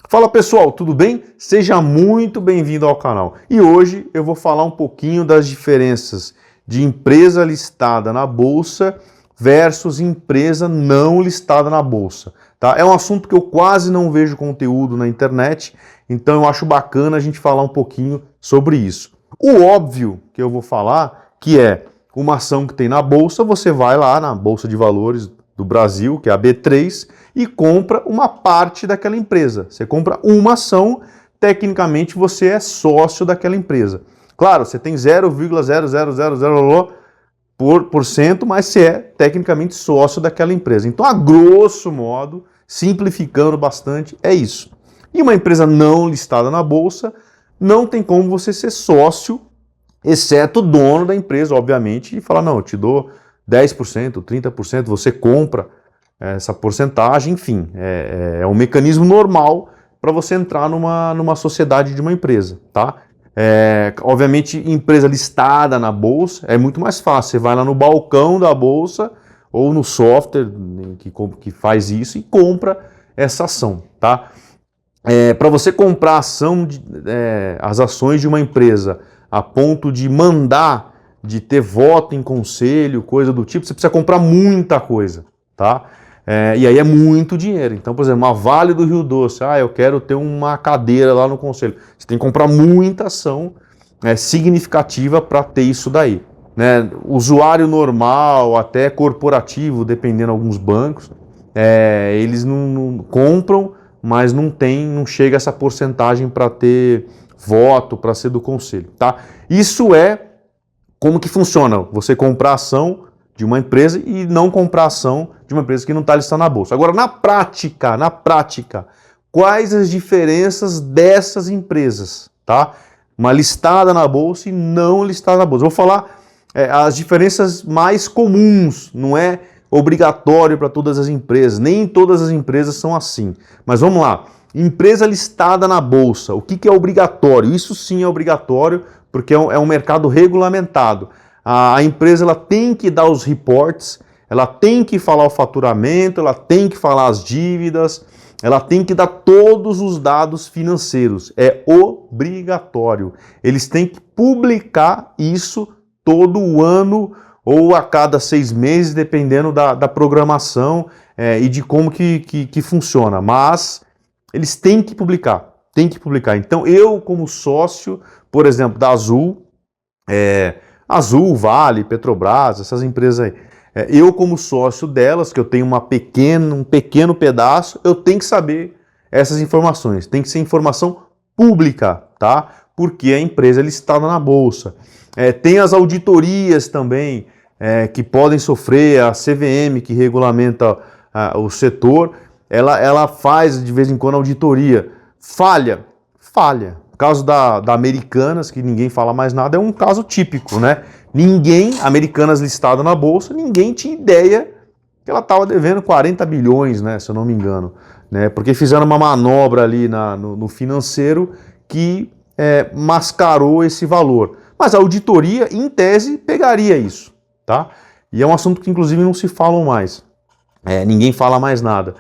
Fala pessoal, tudo bem? Seja muito bem-vindo ao canal. E hoje eu vou falar um pouquinho das diferenças de empresa listada na bolsa versus empresa não listada na bolsa, tá? É um assunto que eu quase não vejo conteúdo na internet, então eu acho bacana a gente falar um pouquinho sobre isso. O óbvio que eu vou falar, que é uma ação que tem na bolsa, você vai lá na Bolsa de Valores do Brasil, que é a B3, e compra uma parte daquela empresa. Você compra uma ação, tecnicamente você é sócio daquela empresa. Claro, você tem 0,0000%, mas você é tecnicamente sócio daquela empresa. Então, a grosso modo, simplificando bastante, é isso. E uma empresa não listada na bolsa, não tem como você ser sócio, exceto o dono da empresa, obviamente, e falar, não, eu te dou 10%, 30%, você compra essa porcentagem, enfim, é um mecanismo normal para você entrar numa sociedade de uma empresa, tá? Obviamente, empresa listada na bolsa é muito mais fácil, você vai lá no balcão da bolsa ou no software que faz isso e compra essa ação, tá? Para você comprar as ações de uma empresa a ponto de mandar, de ter voto em conselho, coisa do tipo, você precisa comprar muita coisa, tá? E aí é muito dinheiro. Então, por exemplo, uma Vale do Rio Doce, eu quero ter uma cadeira lá no conselho. Você tem que comprar muita ação significativa para ter isso daí, né? Usuário normal, até corporativo, dependendo de alguns bancos, eles não compram, mas não chega essa porcentagem para ter voto, para ser do conselho, tá? Isso é como que funciona, você comprar ação de uma empresa e não comprar ação de uma empresa que não está listada na bolsa. Agora, na prática, quais as diferenças dessas empresas, tá? Uma listada na bolsa e não listada na bolsa. Eu vou falar as diferenças mais comuns, não é obrigatório para todas as empresas, nem todas as empresas são assim. Mas vamos lá, empresa listada na bolsa, o que é obrigatório? Isso sim é obrigatório, porque é um mercado regulamentado. A empresa ela tem que dar os reports, ela tem que falar o faturamento, ela tem que falar as dívidas, ela tem que dar todos os dados financeiros. É obrigatório. Eles têm que publicar isso todo ano ou a cada 6 meses, dependendo da programação e de como que funciona. Mas eles têm que publicar, Então, eu como sócio, por exemplo, da Azul, Azul, Vale, Petrobras, essas empresas aí, eu como sócio delas, que eu tenho um pequeno pedaço, eu tenho que saber essas informações, tem que ser informação pública, tá? Porque a empresa é listada na bolsa. Tem as auditorias também, que podem sofrer, a CVM, que regulamenta o setor, ela faz de vez em quando auditoria. Falha. O caso da Americanas, que ninguém fala mais nada, é um caso típico, né? Americanas listada na bolsa, ninguém tinha ideia que ela estava devendo 40 bilhões, né, se eu não me engano, né? Porque fizeram uma manobra ali no financeiro que mascarou esse valor. Mas a auditoria, em tese, pegaria isso, tá? E é um assunto que, inclusive, não se fala mais. Ninguém fala mais nada.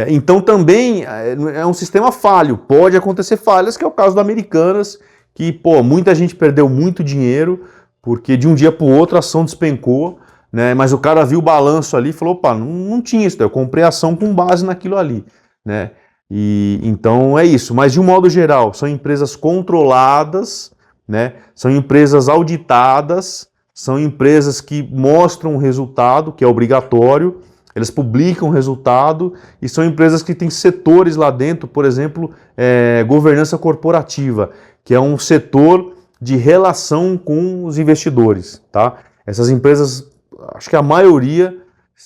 Então também é um sistema falho, pode acontecer falhas, que é o caso da Americanas, que muita gente perdeu muito dinheiro, porque de um dia para o outro a ação despencou, né? Mas o cara viu o balanço ali e falou, opa, não tinha isso, eu comprei a ação com base naquilo ali, né? E então é isso, mas de um modo geral, são empresas controladas, né? São empresas auditadas, são empresas que mostram o resultado, que é obrigatório, eles publicam o resultado e são empresas que têm setores lá dentro, por exemplo, governança corporativa, que é um setor de relação com os investidores, tá? Essas empresas, acho que a maioria,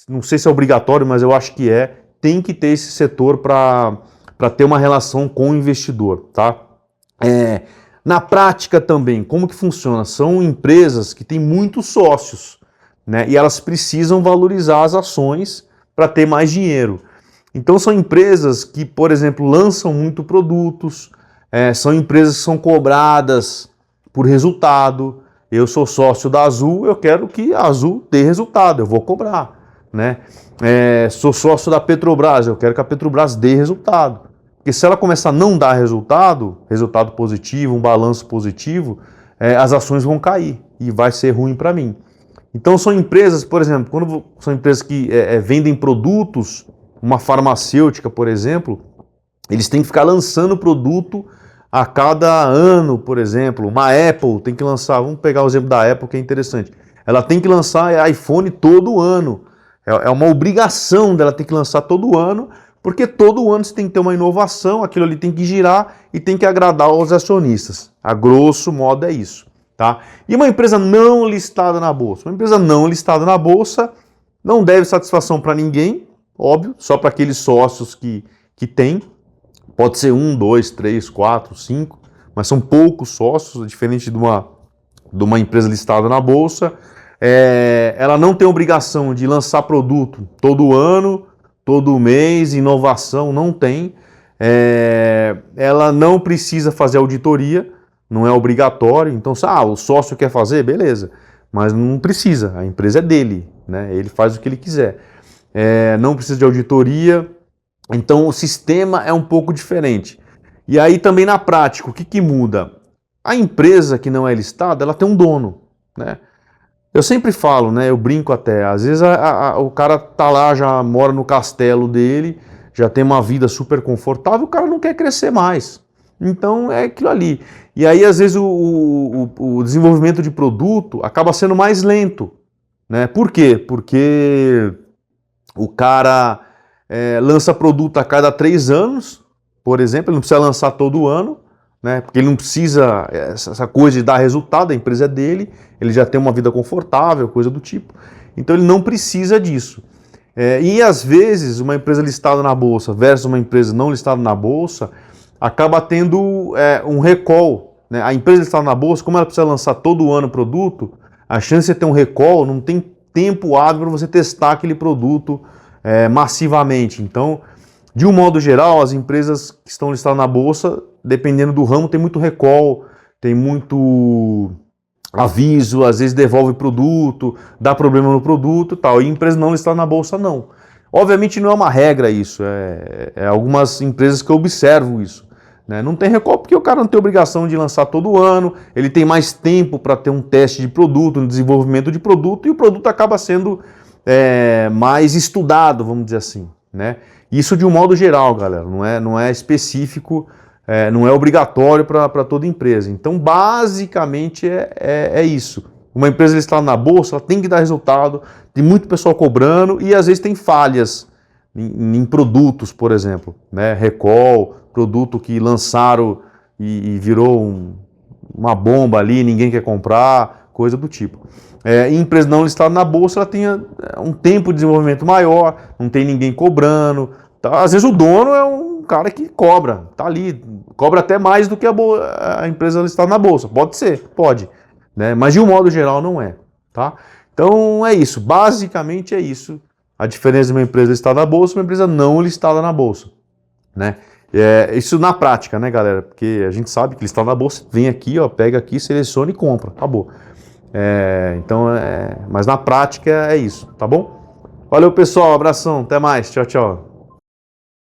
não sei se é obrigatório, mas eu acho que tem que ter esse setor para ter uma relação com o investidor, tá? Na prática também, como que funciona? São empresas que têm muitos sócios, né? E elas precisam valorizar as ações para ter mais dinheiro. Então são empresas que, por exemplo, lançam muito produtos, são empresas que são cobradas por resultado. Eu sou sócio da Azul, eu quero que a Azul dê resultado, eu vou cobrar, né? Sou sócio da Petrobras, eu quero que a Petrobras dê resultado. Porque se ela começar a não dar resultado positivo, um balanço positivo, as ações vão cair e vai ser ruim para mim. Então são empresas, por exemplo, quando são empresas que vendem produtos, uma farmacêutica, por exemplo, eles têm que ficar lançando produto a cada ano, por exemplo. Uma Apple tem que lançar, vamos pegar o exemplo da Apple que é interessante, ela tem que lançar iPhone todo ano. É uma obrigação dela ter que lançar todo ano, porque todo ano você tem que ter uma inovação, aquilo ali tem que girar e tem que agradar aos acionistas. A grosso modo é isso, tá? E uma empresa não listada na bolsa? Uma empresa não listada na bolsa não deve satisfação para ninguém, óbvio, só para aqueles sócios que tem. Pode ser 1, 2, 3, 4, 5, mas são poucos sócios, diferente de uma empresa listada na bolsa. Ela não tem obrigação de lançar produto todo ano, todo mês, inovação, não tem. Ela não precisa fazer auditoria, não é obrigatório. Então, o sócio quer fazer, beleza, mas não precisa, a empresa é dele, né? Ele faz o que ele quiser. Não precisa de auditoria, então o sistema é um pouco diferente. E aí também na prática, o que muda? A empresa que não é listada, ela tem um dono, né? Eu sempre falo, né? Eu brinco até. Às vezes o cara tá lá, já mora no castelo dele, já tem uma vida super confortável, o cara não quer crescer mais. Então é aquilo ali. E aí, às vezes, o desenvolvimento de produto acaba sendo mais lento, né? Por quê? Porque o cara lança produto a cada 3 anos, por exemplo, ele não precisa lançar todo ano, né? Porque ele não precisa, essa coisa de dar resultado, a empresa é dele, ele já tem uma vida confortável, coisa do tipo, então ele não precisa disso. E às vezes uma empresa listada na bolsa versus uma empresa não listada na bolsa acaba tendo um recall, né? A empresa listada na bolsa, como ela precisa lançar todo ano produto, a chance de ter um recall, não tem tempo hábil para você testar aquele produto massivamente. Então, de um modo geral, as empresas que estão listadas na bolsa, dependendo do ramo, tem muito recall, tem muito aviso, às vezes devolve produto, dá problema no produto e tal. E empresa não listada na bolsa, não. Obviamente não é uma regra isso, algumas empresas que eu observo isso, né? Não tem recall porque o cara não tem obrigação de lançar todo ano, ele tem mais tempo para ter um teste de produto, um desenvolvimento de produto, e o produto acaba sendo mais estudado, vamos dizer assim, né? Isso de um modo geral, galera, não é específico, não é obrigatório para toda empresa. Então, basicamente, é isso. Uma empresa listada na bolsa, ela tem que dar resultado, tem muito pessoal cobrando e às vezes tem falhas em produtos, por exemplo, né? Recall, produto que lançaram e virou uma bomba ali, ninguém quer comprar, coisa do tipo. Em empresa não listada na bolsa, ela tem um tempo de desenvolvimento maior, não tem ninguém cobrando. Tá? Às vezes o dono é um cara que cobra, tá ali, cobra até mais do que a empresa listada na bolsa. Pode ser, pode, né? Mas de um modo geral não é, tá? Então é isso, basicamente é isso. A diferença de uma empresa listada na bolsa e uma empresa não listada na bolsa, né? Isso na prática, né, galera? Porque a gente sabe que listada na bolsa, vem aqui, ó, pega aqui, seleciona e compra, acabou. Mas na prática é isso, tá bom? Valeu, pessoal, abração, até mais, tchau, tchau.